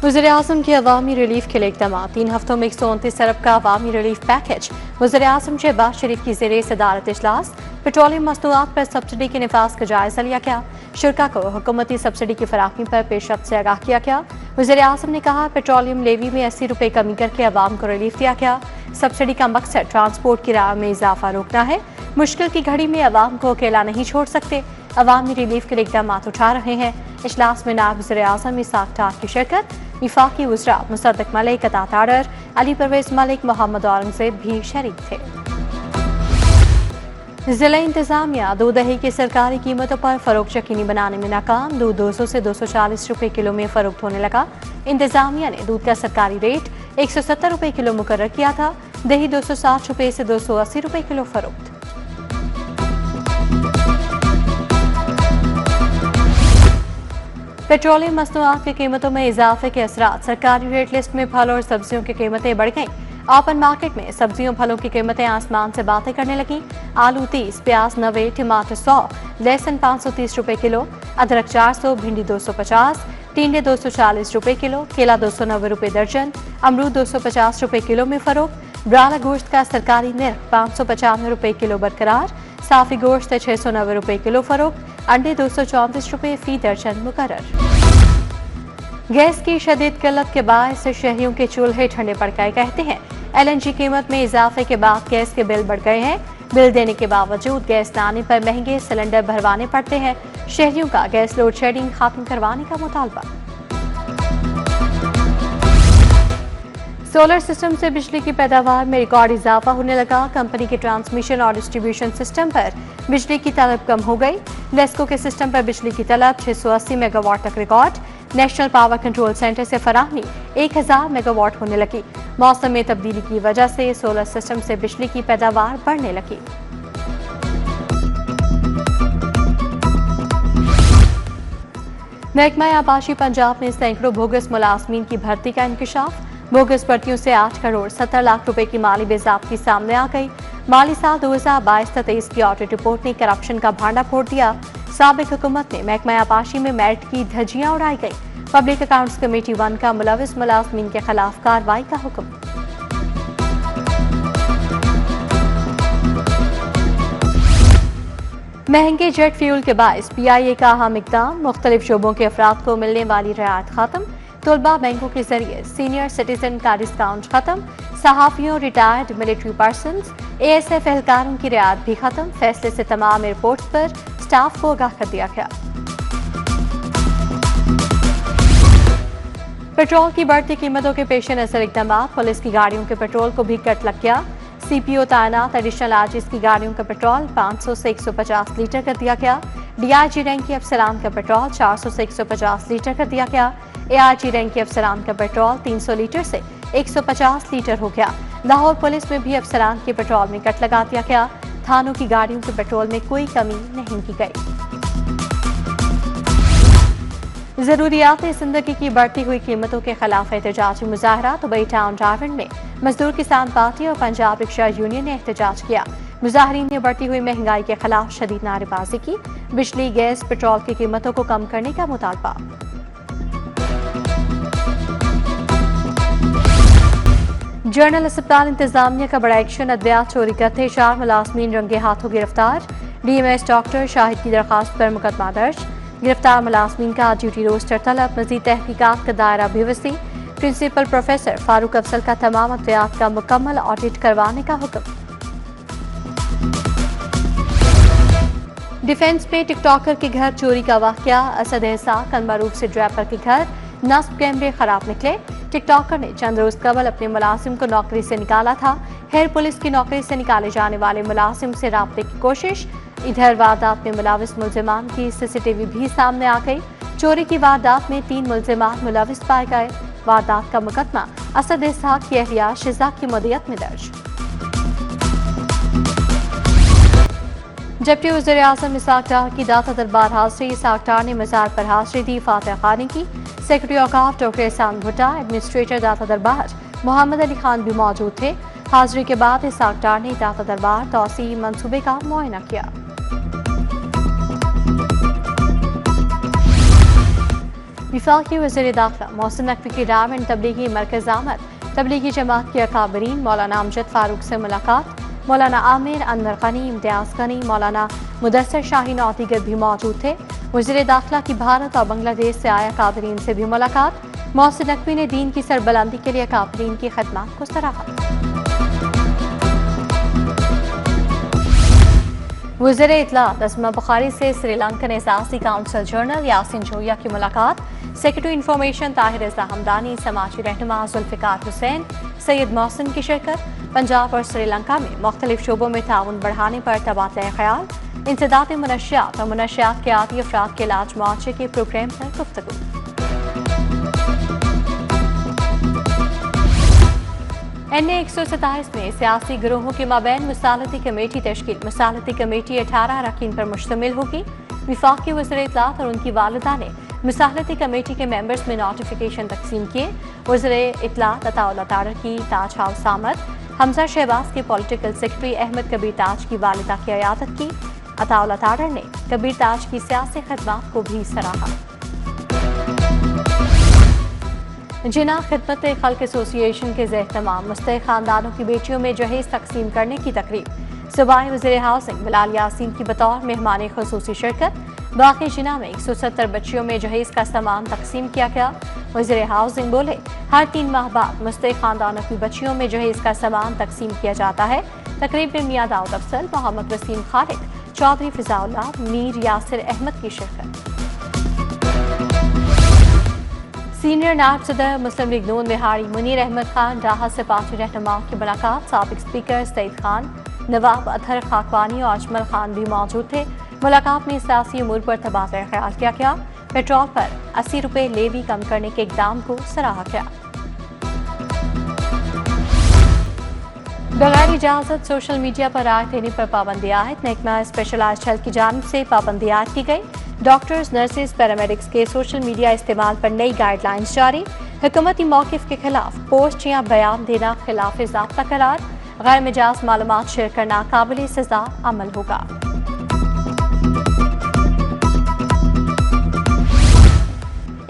वज़ीर-ए-आज़म की अवामी रिलीफ के लिए इक़दाम। 3 हफ्तों में 129 अरब का अवामी रिलीफ पैकेज। वज़ीर-ए-आज़म शहबाज शरीफ की ज़ेरे सदारत इजलास। पेट्रोलियम मसनूआत पर सब्सिडी के निफाज का जायजा लिया गया। शुरा को हुकूमती सब्सिडी की फराहमी पर पेशरफ्त से आगाह किया गया। वज़ीर-ए-आज़म ने कहा, पेट्रोलियम लेवी में 80 रुपये कमी करके अवाम को रिलीफ दिया गया। सब्सिडी का मकसद ट्रांसपोर्ट की राह में इजाफा रोकना है। मुश्किल की घड़ी में अवाम को अकेला नहीं छोड़ सकते। अवामी रिलीफ के लिए इक़दाम उठा रहे हैं। इजलास में नायब वज़ीर-ए-आज़म इसाक डार की शिरकत। वफाकी वज़रा मुसद्दक मलिक, अता तारर, अली परवेज मलिक, मोहम्मद औरंगज़ेब भी शरीक थे। जिला इंतजामिया दूध दही की सरकारी कीमतों पर फरोख्त यकीनी बनाने में नाकाम। दूध 200 से 240 रुपये किलो में फरोख्त होने लगा। इंतजामिया ने दूध का सरकारी रेट 170 रुपये किलो मुकर्रर किया था। दही 260 रुपये से 280 रुपये किलो फरोख्त। पेट्रोलियम मसनूआत की कीमतों में इजाफे के असरात। सरकारी रेट लिस्ट में फल और सब्जियों की कीमतें बढ़ गईं। ओपन मार्केट में सब्जियों फलों की कीमतें आसमान से बातें करने लगी। आलू 30, प्याज 90, टमाटर 100, लहसुन 530 रुपये किलो, अदरक 400, भिंडी 250, टिंडे 240 रुपये किलो, केला 290 रुपये दर्जन, अमरूद 250 रुपये किलो में फरोख्त। ब्राला गोश्त का सरकारी निर्ख 595 रुपये किलो बरकरार। साफी गोश्त 690 रुपये किलो फरोख्त। अंडे 234 रुपये फी दर्जन मुकर्रर। गैस की शदीद किल्लत के बायस शहरियों के चूल्हे ठंडे पड़ गए। कहते हैं, LNG कीमत में इजाफे के बाद गैस के बिल बढ़ गए हैं। बिल देने के बावजूद गैस न आने पर महंगे सिलेंडर भरवाने पड़ते हैं। शहरियों का गैस लोड शेडिंग खत्म करवाने का मुतालबा। सोलर सिस्टम से बिजली की पैदावार में रिकॉर्ड इजाफा होने लगा। कंपनी के ट्रांसमिशन और डिस्ट्रीब्यूशन सिस्टम पर बिजली की तलब कम हो गई। लेस्को के सिस्टम पर बिजली की तलब 680 मेगावाट तक record. National power control centre से फराहमी 1000 मेगावाट होने लगी। मौसम में तब्दीली की वजह से सोलर सिस्टम से बिजली की पैदावार बढ़ने लगी। महकमा आबाशी पंजाब में सैकड़ों बोगस मुलाजमीन की भर्ती का इंकशाफ। बोगस भर्तियों से 8 करोड़ 70 लाख रुपए की माली बेज़ाब्ती सामने आ गई। माली साल 2022-23 की ऑडिट रिपोर्ट ने करप्शन का भांडा फोड़ दिया। साबिक हुकूमत ने महकमा आबाशी में मेरिट की धज्जियां उड़ाई गई। पब्लिक अकाउंट्स कमेटी 1 का मुलविस मुलाजमीन के खिलाफ कार्रवाई का हुक्म। महंगे जेट फ्यूल के बायस PIA का अहम इक़दाम। मुख्तलिफ शोबों के अफराद को मिलने वाली रियायत खत्म। तलबा बैंकों के जरिए सीनियर सिटीजन का डिस्काउंट खत्म। सहाफियों, रिटायर्ड मिलिट्री पर्सन, ASF एहलकारों की रियायत भी खत्म। फैसले से तमाम एयरपोर्ट्स पर स्टाफ को आगाह कर दिया गया। पेट्रोल की बढ़ती कीमतों के पेश नजर इक़दाम। पुलिस की गाड़ियों के पेट्रोल को भी कट लग गया। CPO तैनात एडिशनल आर्टिस्ट की गाड़ियों का पेट्रोल 500 से 150 लीटर कर दिया गया। DIG रैंक के अफसरान का पेट्रोल 400 से 150 लीटर कर दिया गया। ARG रैंक के अफसरान का पेट्रोल 300 लीटर से 150 लीटर हो गया। लाहौर पुलिस में भी अफसरान के पेट्रोल में कट लगा दिया गया। थानों की गाड़ियों के पेट्रोल में कोई कमी नहीं की गई। जरूरियात जिंदगी की बढ़ती हुई कीमतों के खिलाफ एहतजाजी मुजाहरा। दुबई टाउन डायमंड में मजदूर किसान पार्टी और पंजाब रिक्शा यूनियन ने एहतजाज किया। मुजाहरीन ने बढ़ती हुई महंगाई के खिलाफ शदीद नारेबाजी की। बिजली, गैस, पेट्रोल की कीमतों को कम करने का मुतालबा। जनरल अस्पताल इंतजामिया का बड़ा एक्शन। अद्वियात चोरी करते 4 मुलाजमीन रंगे हाथों गिरफ्तार। DMS डॉक्टर शाहिद की दरखास्त पर मुकदमा दर्ज। गिरफ्तार मुलाजमीन का ड्यूटी रोस्टर तलब। मजीद तहकीकात का दायरा भी वसी। प्रिंसिपल प्रोफेसर फारूक अफसल का तमाम अद्वियात का मुकम्मल ऑडिट करवाने का हुक्म। डिफेंस में टिकटॉकर के घर चोरी का वाकया। असद एहसान कलमरूफ से ड्रैपर के घर नस्ब कैमरे खराब निकले। टिकटॉकर ने चंद रोज कबल अपने मुलाजिम को नौकरी से निकाला था। हेर पुलिस की नौकरी से निकाले जाने वाले मुलाजिम से राब्ते की कोशिश। इधर वारदात में मुलविस मुल्जिमान की CCTV भी सामने आ गई। चोरी की वारदात में 3 मुल्जिमान मुलविस पाए गए। वारदात का मुकदमा असद एहसान की अहलिया शिजा की मदियत में दर्ज। डिप्टी वज़ीर-ए-आज़म इसाक डार की दाता दरबार हाजिरी। इसाक डार ने मज़ार पर हाजिरी दी। फातिहा खानी की। सेक्रेटरी औकाफ डॉक्टर एहसान भुट्टा, एडमिनिस्ट्रेटर दाता दरबार मोहम्मद अली खान भी मौजूद थे। हाजिरी के बाद इसाक डार ने दाता दरबार तौसी मंसूबे का मुआयना किया। वफाकी वज़ीर दाखिला मोहसिन नकवी की डायमंड तबलीगी मरकज़ आमद, तबलीगी जमात के अकाबरीन मौलाना अमजद फारूक से मुलाकात, मौलाना आमिर अनवर गनी, इम्तियाज़ गनी, मौलाना मुदस्सर शाहीन और दीगर भी मौजूद थे। वज़ीर दाखिला की भारत और बांग्लादेश से आए अकाबरीन से भी मुलाकात, मोहसिन नकवी ने दीन की सरबलंदी के लिए अकाबरीन की खदमात को सराहा। वज़ीर इत्तलात असमा बुखारी से श्रीलंकन एजाज़ी काउंसिल जनरल यासिन जोया की मुलाकात, सेक्रेटरी इंफॉर्मेशन ताहिर रज़ा हमदानी, समाजी रहनुमा जुल्फ़िकार हुसैन, सैयद मोहसिन की शिरकत, पंजाब और श्रीलंका में मुख्तलिफ शोबों में ताउन बढ़ाने पर तबादला ख्याल, इंसदाद मुनशियात और मुनशियात के आदी अफराद के इलाज मुआवजे के प्रोग्राम पर गुफ्तगू। NA 127 में सियासी गिरोहों के माबैन मुसालती कमेटी तश्कील, मुसालती कमेटी 18 अरकान पर मुश्तमिल होगी। वफाकी वज़ीर इत्तलात और उनकी वालिदा ने मुसालती कमेटी के मेंबर्स में नोटिफिकेशन तकसीम किए। वज़ीर इत्तलात अताउल्लाह तारर की ताज हाउस आमद, हमजा शहबाज के पॉलिटिकल सेक्रेटरी अहमद कबीर ताज की वालिदा की अयादत की। अताउल्लाह तारर ने कबीर ताज की सियासी खदमात को भी सराहा। जिना खिदमत खल्क एसोसिएशन के ज़ेर-ए-तमाम मुस्तहिक़ खानदानों की बेटियों में जहेज तकसीम करने की तकरीब, सूबाई वज़ीर हाउसिंग बिलाल यासीन की बतौर मेहमान ख़ुसूसी शिरकत। बाकी जिना में 170 बच्चियों में जहेज का सामान तकसीम किया गया। वज़ीर हाउसिंग बोले, हर 3 माह बाद मुस्तहिक़ खानदानों की बच्चियों में जहेज का सामान तकसीम किया जाता है। तकरीब में मियां दाऊद अफसल, मोहम्मद वसीम खालिद, चौधरी फिजाउल्लाह, मीर यासिर अहमद की शिरकत। सीनियर नायब सदर मुस्लिम लीग नून बिहारी मुनीर अहमद खान डाहा से पार्टी रहनुमाओं की मुलाकात, साबिक स्पीकर सईद खान, नवाब अतहर खाकवानी और अजमल खान भी मौजूद थे। मुलाकात में सियासी उमूर पर तबादला ख्याल किया गया। पेट्रोल पर 80 रुपये लेवी कम करने के इकदाम को सराहा गया। बगैर इजाजत सोशल मीडिया पर राय देने पर पाबंदी आयद, महकमा स्पेशलाइज्ड हेल्थ की जानिब से पाबंदी आयद की गई। डॉक्टर्स, नर्सेज, पैरामेडिक्स के सोशल मीडिया इस्तेमाल पर नई गाइडलाइंस जारी। हुकूमती मौक़िफ़ के खिलाफ पोस्ट या बयान देना खिलाफ ज़ाब्ता करार, गैर मिजाज मालूमात शेयर करना काबिल सज़ा अमल होगा।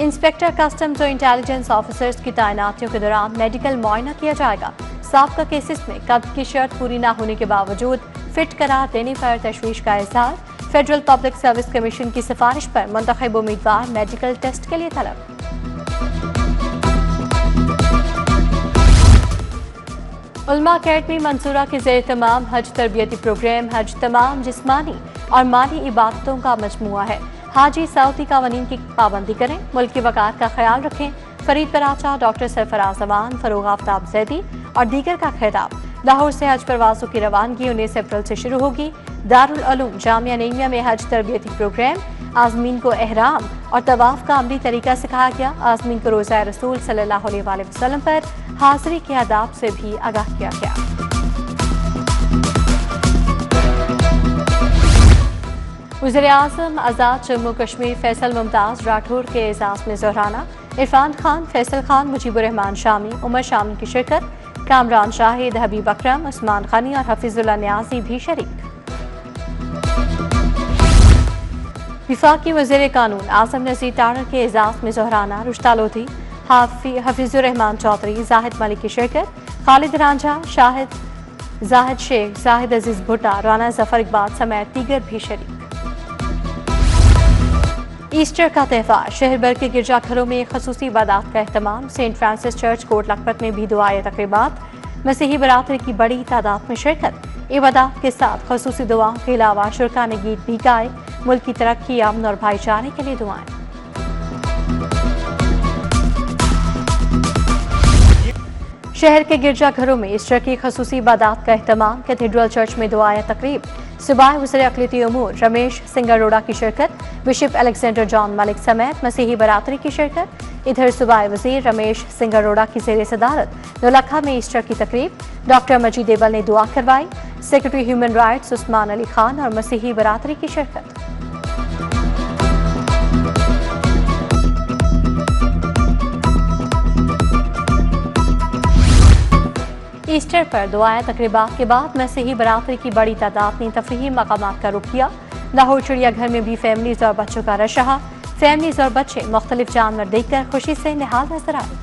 इंस्पेक्टर कस्टम्स और इंटेलिजेंस ऑफिसर्स की तैनातियों के दौरान मेडिकल मुआयना किया जाएगा। साबका केसेस में कब्ज़ की शर्त पूरी न होने के बावजूद फिट करार देने पर तशवीश का इज़हार। फेडरल पब्लिक सर्विस कमीशन की सिफारिश पर मुंतखब उम्मीदवार मेडिकल टेस्ट के लिए तलब। उलमा अकेडमी मंसूरा के ज़ेर तमाम हज तरबियती प्रोग्राम हज तमाम जिस्मानी और माली इबादतों का मजमुआ है। हाजी सऊदी कानून की पाबंदी करें, मुल्क की वक़ार का ख्याल रखें। फरीद बराचा, डॉक्टर सरफराज अमान, फरोग आफ्ताब जैदी और दीगर का खिताब। लाहौर से हज परवाज़ों की रवानगी 19 अप्रैल से शुरू होगी। दारुल उलूम जामिया नईमिया में हज तरबियती प्रोग्राम, आज़मीन को एहराम और तवाफ़ का अमली तरीका सिखाया गया। आज़मीन को रोज़ा रसूल सल्लल्लाहु अलैहि वसल्लम पर हाज़िरी के आदाब से भी आगाह किया गया। वज़ीर आज़म आज़ाद जम्मू कश्मीर फैसल मुमताज़ राठौर के एजाज़ में ज़ोहराना, इरफान खान, फैसल खान, मुजीबुर रहमान शामी, उमर शामी की शिरकत। कामरान शाहिद, हबीब अकरम, उस्मान खानी और हफीजुल्लाह न्याजी भी शरीक। वफाकी वज़ीर कानून आज़म नज़ीर तारर के एजाज़ में ज़ोहराना, रुश्ता लोधी, हफीजुर रहमान चौधरी, जाहिद मलिक की शिरकत। खालिद रांझा, शाहिद जाहिद शेख, जाहिद अजीज भुट्टा, राना जफर इकबाल समेत दीगर भी शरीक। ईस्टर का त्यौहार, शहर भर के गिरजाघरों में खसूसी इबादत का एहतमाम। Saint Francis church Kot Lakhpat में भी दुआएं तकरीबात, मसीही बरादरी की बड़ी तादाद में शिरकत। इबादत के साथ खसूसी दुआओं के अलावा शुरका ने गीत भी गाए। मुल्क की तरक्की, अमन और भाईचारे के लिए दुआएं। शहर के गिरजाघरों में ईस्टर की खसूसी इबादत का एहतमाम। कैथेड्रल चर्च में दुआएं तकरीब। सूबाई वज़ीर अक़लियती उमूर रमेश सिंगारोड़ा की शिरकत। बिशप अलेक्जेंडर जॉन मलिक समेत मसीही बरादरी की शिरकत। इधर सूबाई वज़ीर रमेश सिंगारोड़ा की ज़ेर सदारत नौलखा में ईस्टर की तकरीब। डॉक्टर मजीद एबल ने दुआ करवाई। Secretary human rights Usman Ali Khan और मसीही बरादरी की शिरकत। ईस्टर पर दुआएं तकरीबात के बाद मसीही बरादरी की बड़ी तादाद ने तफरीही मकामात का रुख किया। लाहौर चिड़ियाघर में भी फैमिलीज और बच्चों का रश रहा। फैमिलीज और बच्चे मुख्तलिफ जानवर देखकर खुशी से निहाल नजर आए।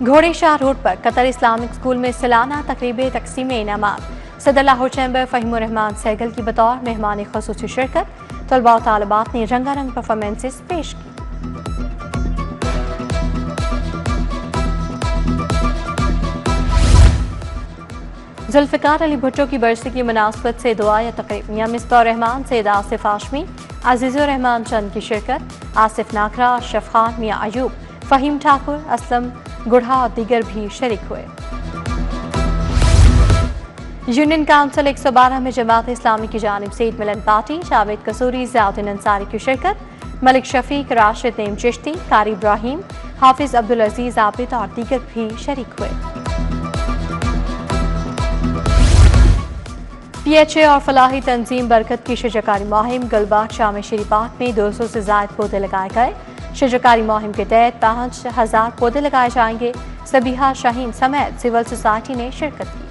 घोड़े शाह रोड पर कतर इस्लामिक स्कूल में सालाना तकरीब तकसीम इनामात। सदर लाहौर चैम्बर फहीमुर रहमान सहगल की बतौर मेहमान खुसूसी शिरकत। तलबा और तालिबात ने रंगारंग परफॉर्मेंसेस पेश की। जुल्फ़िकार अली भुट्टो की बरसी की मुनासबत से दुआ या तकरीब। मियां मिसबाह रहमान, सैयद आसिफ हाशमी, अजीज़ुर रहमान चंद की शिरकत। आसिफ नाखरा, अशरफ खान, मियां अयूब, फ़हीम ठाकुर, असलम गुढ़ा और दीगर भी शरीक हुए। यूनियन काउंसिल 112 में जमात इस्लामी की जानिब से ईद मिलन पार्टी। जावेद कसूरी, ज़ियाउद्दीन अंसारी की शिरकत। मलिक शफीक, राशिद नईम चिश्ती, कारी इब्राहिम, हाफिज अब्दुल अजीज आबिद और दीगर भी शरीक हुए। PHA और फलाही तंजीम बरकत की शजरकारी मुहिम। गुलबाग जामे शरी पार्क में 200 से ज़ायद पौधे लगाए गए। शजरकारी मुहिम के तहत 5000 पौधे लगाए जाएंगे। सबीहा शाहीन समेत सिविल सोसाइटी ने शिरकत की।